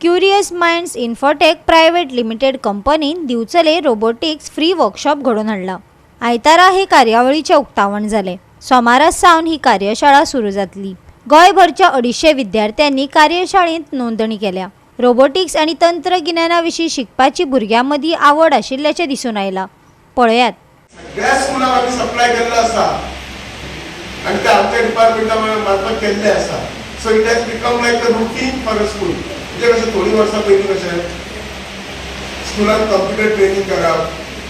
Curious minds infotech private limited कंपनीन दिवचले robotics free workshop घडोवन हाडला। आयतारा हे कार्यावळीचे उक्तावण जाले। सोमारास सावन ही कार्यशाळा सुरू जातली। गोंयभरच्या 250 विद्यार्थ्यांनी कार्यशाळेंत नोंदणी केल्या। रोबोटिक्स आणि तंत्रज्ञानाविशीं शिकपाची भुरग्यांमदीं आवड आशिल्ल्याचें दिसून आयला। पळयात। सगळ्या स्कुलांक आमी सप्लाय केल्लो आसा आणि ते आमच्या डिपार्टमेंटा मार्फत केल्ले आसा। So it has become like a routine for a school. म्हणजे कशें थोडी वर्सां पयलीं कशें स्कुलांत कंप्युटर ट्रेनिंग करप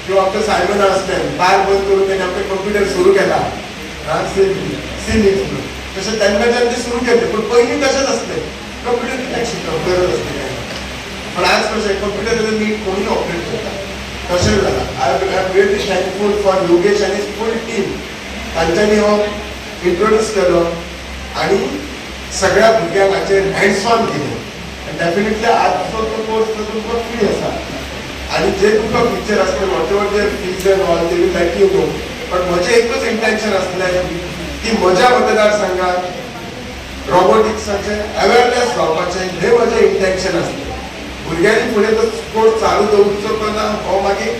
किंवा आमचे सायमन आसले बार बंद करून तेणे आमचे कंप्युटर सुरू केला तशें तेन्नाच्यान ते सुरू केले। पूण पयलीं तशेंच आसलें, कंप्युटर कित्याक शिकप गरज आसली काय। पण आज कशें कंप्युटर नीट कोणूय ऑपरेट करता तशें जालां। I am really thankful for Yogesh आनी फूल टीम। तांच्यांनी हो इंट्रोड्यूस केलो आणि सगळ्या भुरग्यांक हाचेर हँड्स ऑन दिलें। डेफिनेटली आजचो तो कोर्स तुमकां फ्री आसा आणि जे तुमकां फ्युचर आसता whatever their fees and all they will let you know. पण म्हजें एकूच इंटेंशन आसलें की म्हज्या मतदारसंघात रोबोटिक्साचें अवेरनेस जावपाचें, हें म्हजें इंटेंशन आसलें। भुरग्यांनी फुडें तो कोर्स चालू दवरचो ना हो मागीर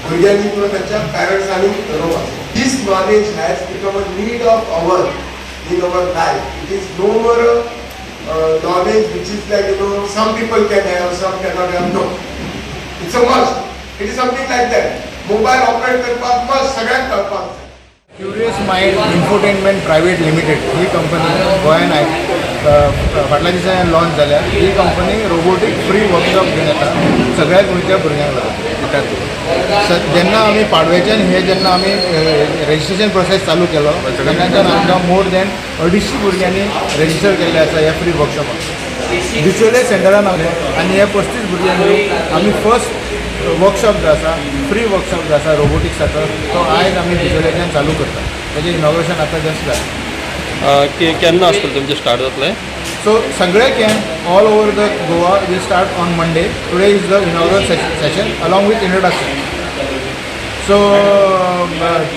भुरग्यांनी किंवा तांच्या पॅरंट्सांनी ठरोवपाचें। This knowledge has become a need of our in our life. It is no more knowledge which is like, you know, some people can have, some cannot have. No, it's a must. It is something like that. Mobile operate करपाक must सगळ्यांक कळपाक जाय। Curious mind infotainment private limited ही company गोंयान फाटल्या दिसांनी launch जाल्या। ही कंपनी रोबोटिक फ्री वर्कशॉप घेवन येता सगळ्या गोंयच्या भुरग्यांक लागून। जेन्ना आमी पाडवेच्यान हे जेन्ना आमी रेजिस्ट्रेशन प्रोसेस चालू केलो तेन्नाच्यान आमकां मोर दॅन 250 भुरग्यांनी रेजिस्टर केल्ले आसा ह्या फ्री वर्कशॉपाक। दिसोले सेंटरान आनी हे 35 भुरग्यांनी आमी फर्स्ट वर्कशॉप जो आसा फ्री वर्कशॉप जो आसा रोबोटिक्साचो तो आयज आमी दिसोलेच्यान चालू करता। तेजें इनॉग्रेशन आतां जस्ट जालें। केन्ना आसतलें तुमचें स्टार्ट जातलें? सो सगळे camp all over the Goa will start on Monday. Today is the inaugural session along with introduction. So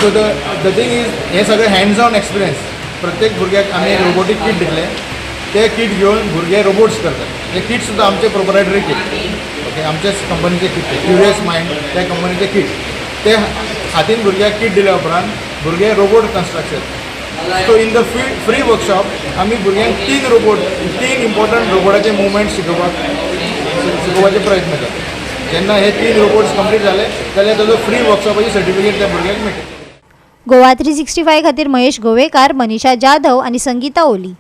to the thing is हे सगळे हँड्स ऑन एक्सपिरियन्स। प्रत्येक भुरग्याक आमी रोबोटीक किट दितले, ते किट घेवन भुरगे रोबोट्स करतात। ते किट सुद्दां आमचे प्रोप्रायटरी किट, ओके, आमच्याच कंपनीचे किट ते क्युरियस माइंड त्या कंपनीचे किट। ते हातीन भुरग्याक किट दिल्या उपरांत भुरगे robot construction. So in the free workshop आमी भुरग्यांक 3 इम्पॉर्टंट रोबोटाचे मुवमेंट शिकोवपाचे प्रयत्न करता। जेन्ना हे 3 रोबोट्स कंप्लीट जाले जाल्यार ताजो फ्री वर्कशॉपाची सर्टिफिकेट त्या भुरग्यांक मेळटली। गोवा 365 खातीर महेश गोवेकार, मनीषा जाधव आणि संगीता ओली।